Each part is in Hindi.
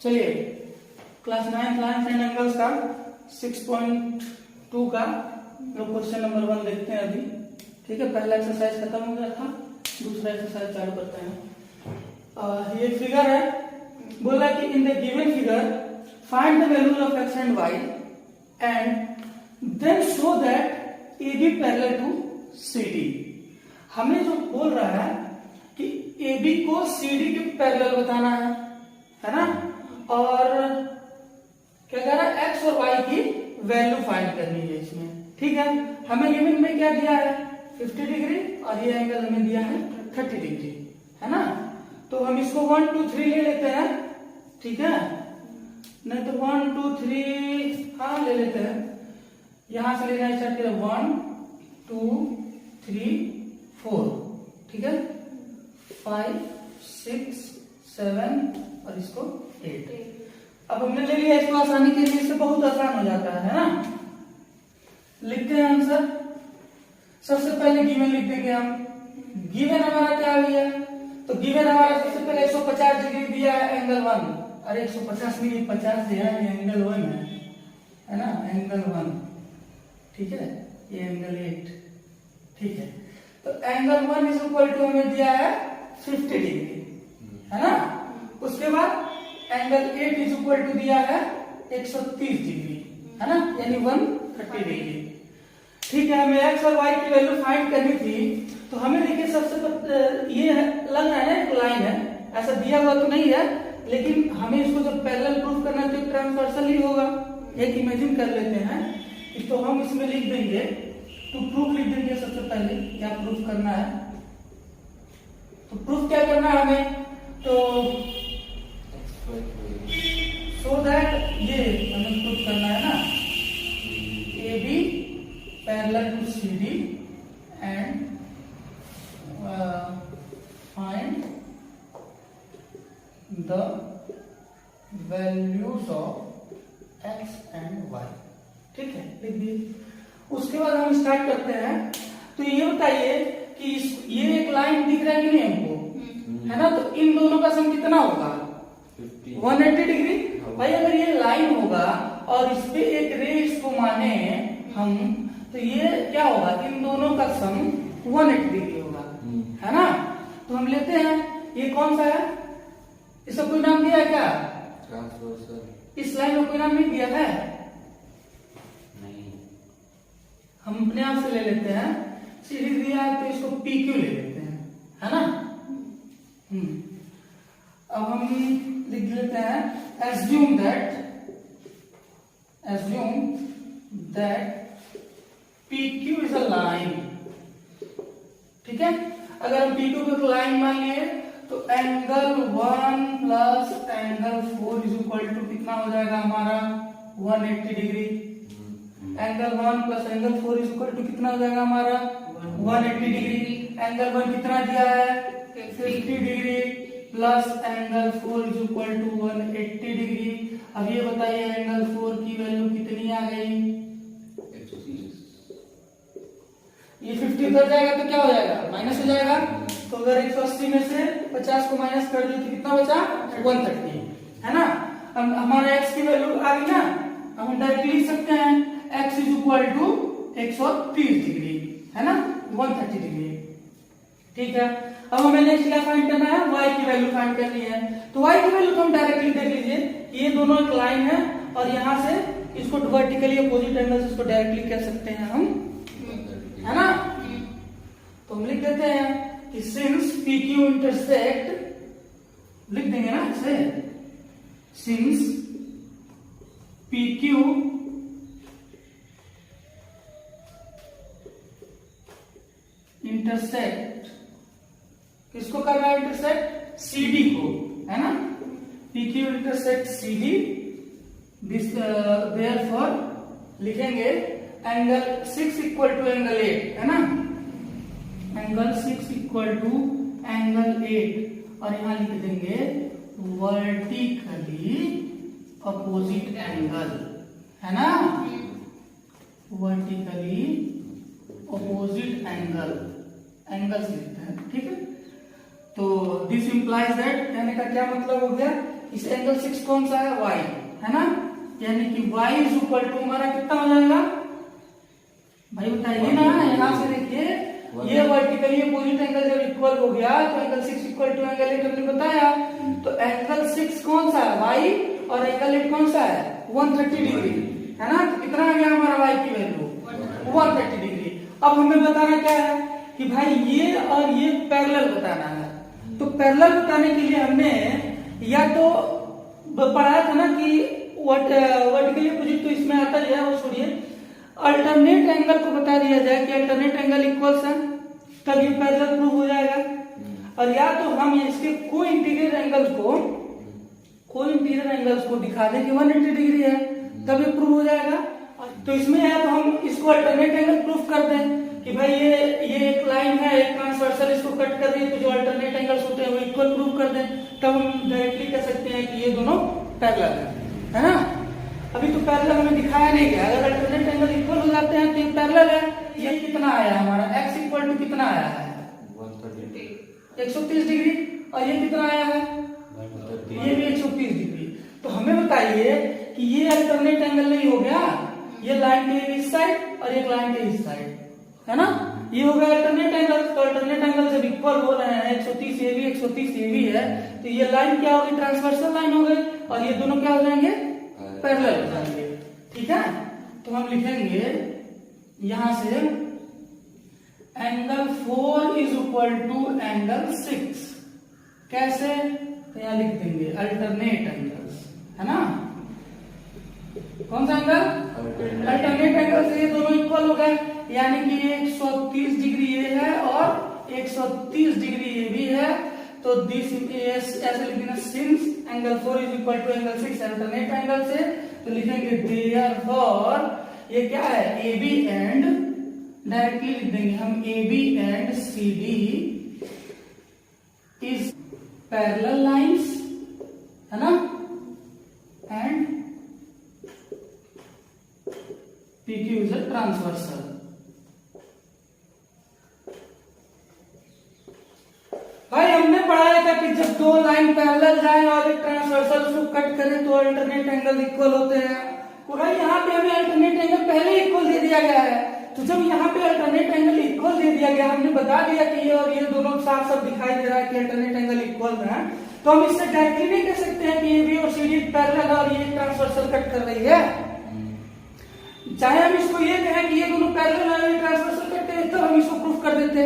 चलिए क्लास 9 लाइन्स एंड एंगल्स का 6.2 का लोग क्वेश्चन नंबर 1 देखते हैं अभी। ठीक है, पहला एक्सरसाइज खत्म हो गया था, दूसरा एक्सरसाइज चालू करते हैं। ये फिगर है, बोला कि in the given figure find the values of X and Y and then show that A B parallel to C D. हमें जो बोल रहा है कि ए बी को सी डी के पैरेलल बताना है ना, और क्या कह रहा है एक्स और वाई की वैल्यू फाइंड करनी है इसमें। ठीक है, हमें गिवन में क्या दिया है 50 डिग्री और ये एंगल हमें दिया है 30 डिग्री, है ना। तो हम इसको 1 2 3 ले लेते हैं, ठीक है, नहीं तो 1 2 3 हाँ ले लेते हैं। यहां से लेना स्टार्ट करें 1 2 3 4, ठीक है, 5 6 7 और इसको 8। अब हमने ले लिया इसको आसानी के लिए, इससे बहुत आसान हो जाता है ना। लिखते हैं आंसर। सबसे पहले गिवन लिख देंगे हम। गिवन हमारा क्या हुआ है, तो गिवन हमारा सबसे पहले 150 डिग्री दिया है एंगल 1। अरे 150 नहीं 50 दिया है, ये एंगल 1 है ना, एंगल 1, ठीक है, ये एंगल 8, ठीक है। तो एंगल 1 इज इक्वल टू हमें दिया है 50 डिग्री, है ना। उसके बाद एंगल 8 इज इक्वल टू दिया है 130 डिग्री, है ना, यानी 130 डिग्री। ठीक है, हमें एक्स और वाई की वैल्यू फाइंड करनी थी, तो हमें देखिए सबसे ये लग रहा है एक लाइन है, ऐसा दिया हुआ तो नहीं है, लेकिन हमें इसको जब पैरेलल प्रूफ करना है तो ट्रांसवर्सल ही होगा। एक इमेजिन कर लेते हैं, तो हम इसमें लिख देंगे, तो प्रूफ लिख देंगे सबसे पहले क्या प्रूफ करना है। तो प्रूफ क्या करना है हमें, तो सो दैट ये हमें प्रूफ करना है ना, A B parallel to C D and find the values of X and Y. ठीक है, लिख दिए। उसके बाद हम स्टार्ट करते हैं। तो ये बताइए कि ये एक लाइन दिख रहा है कि नहीं हमको, है ना, तो इन दोनों का सम कितना होगा 180 डिग्री। भाई अगर ये लाइन होगा और इस पे एक रे इसको माने हम, तो ये क्या होगा, इन दोनों का सम 180 डिग्री होगा, है ना। तो हम लेते हैं, ये कौन सा है, इसका कोई नाम दिया है क्या, ट्रांसवर्सल। इस लाइन को कोई नाम नहीं दिया है, नहीं, हम अपने आप से ले लेते हैं। सीधी दिया है तो इसको PQ ले लेते हैं, है ना। अब हम लिख लेते हैं assume that PQ is a line। ठीक है, अगर हम PQ को एक लाइन मान लिए तो angle 1 plus angle 4 is equal to कितना हो जाएगा हमारा 180 degree. Angle 1 plus angle 4 is equal to कितना हो जाएगा हमारा 180 डिग्री। एंगल 1 कितना दिया है 50 degree plus angle 4 is equal to 180 degree. अब ये बताइए एंगल 4 की वैल्यू कितनी आ गई, ये 50 उधर जाएगा तो क्या हो जाएगा, माइनस हो जाएगा। तो अगर 180 में से 50 को माइनस कर दिए तो कितना बचा 130, है ना। अब हमारा एक्स की वैल्यू आ गई ना, हम डायरेक्टली लिख सकते हैं X is equal to 130 degree, है ना, 130 डिग्री। ठीक है, अब हमें नेक्स्ट क्या फाइंड करना है, y की वैल्यू फाइंड करनी है। तो y की वैल्यू तो हम डायरेक्टली देख लीजिए, ये दोनों एक लाइन है और यहां से इसको वर्टिकली अपोजिट एंगल से इसको डायरेक्टली कह सकते हैं हम, है ना। तो हम लिख देते हैं कि सिंस PQ इंटरसेक्ट, लिख देंगे ना इसे, सिंस PQ इंटरसेक्ट, किसको कर रहा है इंटरसेक्ट, CD को, है ना। PQ intersect CD, this therefore लिखेंगे एंगल 6 इक्वल टू एंगल 8, है ना, एंगल 6 इक्वल टू एंगल 8, और यहां लिख देंगे वर्टिकली अपोजिट एंगल, है ना, वर्टिकली अपोजिट एंगल, एंगल्स लिखते हैं। ठीक है, तो दिस इंप्लाइज दैट, कहने का क्या मतलब हो गया इस एंगल 6 कौन सा है, y, है ना, यानी कि y इज इक्वल टू हमारा कितना हो जाएगा भाई बताइए ना, यहाँ से देखिए ये वर्टिकली अपोजिट एंगल जब इक्वल हो गया तो एंगल 6 इक्वल टू एंगल 8 हमने बताया, तो एंगल 6 कौन सा है, y, और एंगल 8 कौन सा है 130 डिग्री, है ना, तो कितना आ गया हमारा y की वैल्यू 130 डिग्री। अब हमें बताना क्या है कि भाई ये और ये पैरेलल बताना है, तो पैरेलल बताने के लिए हमने या तो पढ़ाया था ना कि वर्टिकली अपोजिट तो इसमें आता है, वो छोड़िए, अल्टरनेट एंगल को बता दिया जाए कि अल्टरनेट एंगल इक्वल्स है, तब ये पैरेलल प्रूव हो जाएगा। और या तो हम इसके को इंटीरियर एंगल्स को दिखा दें कि 180 डिग्री है, तब ये प्रूव हो जाएगा। तो इसमें है तो हम इसको अल्टरनेट एंगल प्रूफ कर दें कि भाई ये एक लाइन है, एक ट्रांसवर्सल इसको कट कर रही है, तो जो अल्टरनेट एंगल्स होते हैं वो इक्वल प्रूफ कर दें, तब हम डायरेक्टली कह सकते हैं कि ये दोनों पैरेलल है ना। अभी तो पैरेलल हमें दिखाया नहीं गया, अगर अल्टरनेट एंगल इक्वल हो जाते हैं तो ये पैरेलल है। ये कितना आया हमारा x इक्वल टू कितना आया है 130 डिग्री, और ये कितना आया है ये भी 130 डिग्री। तो हमें बताइए कि ये अल्टरनेट एंगल नहीं हो गया, ये लाइन के इस साइड और एक लाइन के इस साइड, है ना, ये हो गया अल्टरनेट एंगल। तो अल्टरनेट एंगल जब इक्वल हो रहे हैं 130 ये भी 130 ये भी है, तो ये लाइन क्या होगी ट्रांसवर्सल लाइन हो गई, और ये दोनों क्या हो जाएंगे पैरेलल हो जाएंगे, ठीक है। तो हम लिखेंगे यहां से angle 4 is equal to angle 6, कैसे, तो यहां लिख देंगे अल्टरनेट एंगल्स, है ना, कौन सा एंगल अल्टरनेट एंगल से ये दोनों इक्वल हो गए, यानी कि 130 डिग्री ये है और 130 डिग्री ये भी है, तो दिस ऐसे लिखेंगे since angle 4 is equal to angle 6 alternate angle से, तो लिखेंगे देयरफॉर ये क्या है ए बी एंड, डायरेक्टली लिख देंगे हम A B and C D is parallel lines, है ना, and PQ is a transversal. भाई हमने पढ़ाया था कि जब दो लाइन पैरेलल जाए और एक ट्रांसवर्सल उसको कट करे तो अल्टरनेट एंगल इक्वल होते हैं। तो भाई यहाँ पे हमें अल्टरनेट एंगल पहले इक्वल दे दिया गया है, तो जब यहाँ पे अल्टरनेट एंगल इक्वल दे दिया गया, हमने बता दिया कि ये और ये दोनों साफ साफ दिखाई दे रहा है कि अल्टरनेट एंगल इक्वल है, तो हम इससे डायरेक्टली नहीं कह सकते हैं कि ये बी और सी डी पैरेलल है और ये ट्रांसवर्सल कट कर रही है। चाहे हम इसको ये कहें कि ये दोनों पैरेलल है, ये ट्रांसवर्सल कट कर, तब हम इसको प्रूफ कर देते,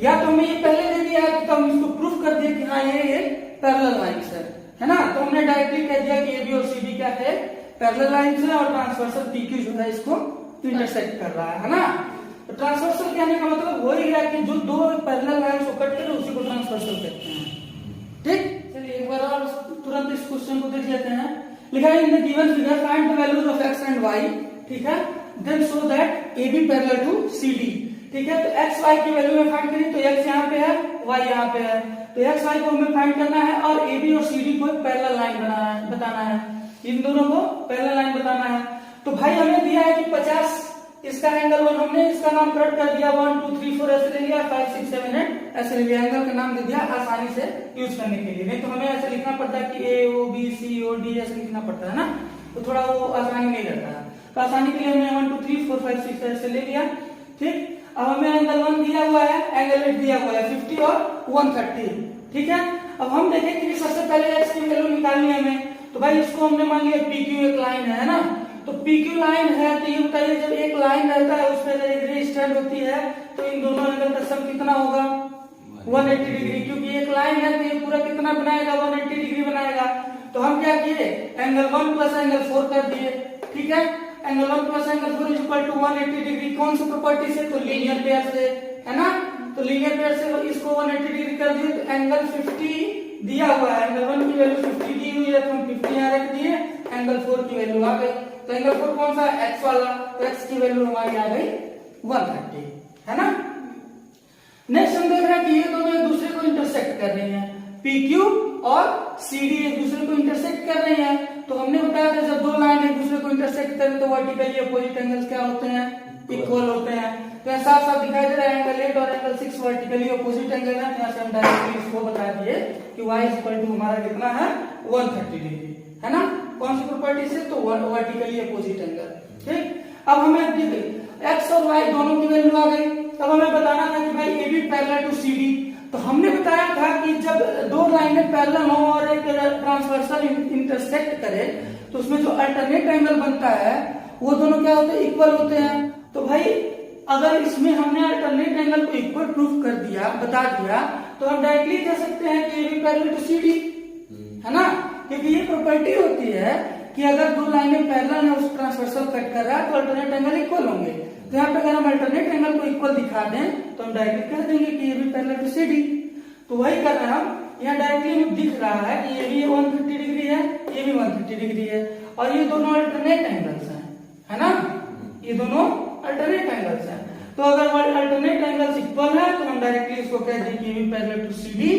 या तो हमें ये पहले दे दिया है तो हम इसको प्रूफ कर दिए कि हाँ ये पैरेलल लाइंस है ना, तो हमने डायरेक्टली कह दिया कि ए बी और सी डी क्या है पैरेलल लाइंस है, और ट्रांसवर्सल PQ जो है इसको इंटरसेक्ट कर रहा है ना। तो ट्रांसवर्सल कहने का मतलब वही है कि जो दो पैरेलल लाइंस को कट करे उसी को ट्रांसवर्सल कहते हैं, ठीक। चलिए एक बार और तुरंत इस क्वेश्चन को देख लेते हैं। लिखा है in the given figure find the values of x and y, ठीक है, then show that AB parallel to CD, ठीक है। तो x y की वैल्यू में फाइंड करें तो x यहाँ पे है y यहाँ पे है, तो x y को हमें फाइंड करना है और AB और CD को पैरेलल लाइन बताना है, इन दोनों को पैरेलल लाइन बताना है। तो भाई हमें दिया है कि 50 इसका एंगल, और हमने इसका नाम कट कर दिया 1 2 3 4 ऐसे ले लिया, 5 6 7 8 ऐसे ले लिया, एंगल का नाम दे दिया आसानी से यूज करने के लिए। नहीं तो हमें ऐसे लिखना पड़ता है कि AOBCOD ऐसे लिखना पड़ता है ना, तो थोड़ा वो आसानी नहीं रहता है, तो आसानी के लिए हमने 1 2 3 4 5 6 ऐसे ले लिया, ठीक। अब हमें एंगल 1 दिया हुआ है, एंगल 8 दिया हुआ है 50 और 130, ठीक है। अब हम देखें कि सबसे पहले x की वैल्यू निकालनी है हमें, तो भाई इसको हमने मान लिया PQ एक लाइन है ना, तो PQ लाइन है, तो ये बताइए जब एक लाइन रहता है उसमें अगर एक रे स्टैंड होती है तो इन दोनों एंगल का सम कितना होगा 180 डिग्री, क्योंकि एक लाइन है तो ये पूरा कितना बनाएगा 180 डिग्री बनाएगा। तो हम क्या किए एंगल 1 प्लस एंगल 4 कर दिए, ठीक है। Angle 1 plus angle 4 is equal to 180 degree, कौन सी प्रॉपर्टी से, तो लीनियर पेयर से, है ना, तो लीनियर पेयर से इसको 180 डिग्री कर दिए, तो एंगल 50 दिया हुआ है, एंगल 1 की वैल्यू 50 दी हुई है तो हम 50 यहाँ रख दिए, एंगल 4 की वैल्यू आ गई, तो एंगल 4 कौन सा x वाला, तो x की वैल्यू हमारी आ गई 130, है ना। नेक्स्ट हम देख रहे हैं कि ये दोनों एक दूसरे को इंटरसेक्ट कर रही हैं, PQ और CD एक दूसरे को इंटरसेक्ट कर रही हैं। तो हमने बताया था जब दो लाइन एक दूसरे को इंटरसेक्ट करें तो वर्टिकली अपोजिट एंगल्स क्या होते हैं, इक्वल होते हैं। तो यहाँ साफ साफ दिखाई दे रहा है एंगल 8 और एंगल 6 वर्टिकली अपोजिट एंगल है। यहाँ से हम डायरेक्टली इसको बता दिए कि y इक्वल टू हमारा कितना है 130 डिग्री, है ना। कौन सी प्रॉपर्टी से, तो वर्टिकली अपोजिट एंगल। ठीक, अब हमें देखिए x और y दोनों की वैल्यू आ गई। अब हमें बताना था कि भाई AB पैरेलल टू CD। तो हमने बताया था कि जब दो लाइनें पैरेलल हो और एक ट्रांसवर्सल इंटरसेक्ट करे तो उसमें जो अल्टरनेट एंगल बनता है वो दोनों क्या होते हैं, इक्वल होते हैं। तो भाई अगर इसमें हमने अल्टरनेट एंगल को इक्वल प्रूफ कर दिया, बता दिया, तो हम डायरेक्टली कह सकते हैं कि AB पैरेलल टू CD, है ना। क्योंकि ये प्रॉपर्टी होती है कि अगर दो लाइनें पैरेलल है, उस ट्रांसवर्सल कट कर रहा है तो अल्टरनेट एंगल इक्वल होंगे। तो यहाँ पे अगर हम अल्टरनेट एंगल को इक्वल दिखा दें तो हम डायरेक्टली कह देंगे कि AB पैरेलल टू CD। तो वही कर रहे हैं हम, यहाँ डायरेक्टली हमें दिख रहा है कि AB 150 डिग्री है, ये भी 150 डिग्री है, और ये दोनों अल्टरनेट एंगल्स हैं, है ना। ये दोनों अल्टरनेट एंगल्स हैं। तो अगर अल्टरनेट एंगल्स इक्वल है तो हम डायरेक्टली इसको कह दें कि AB पैरेलल टू CD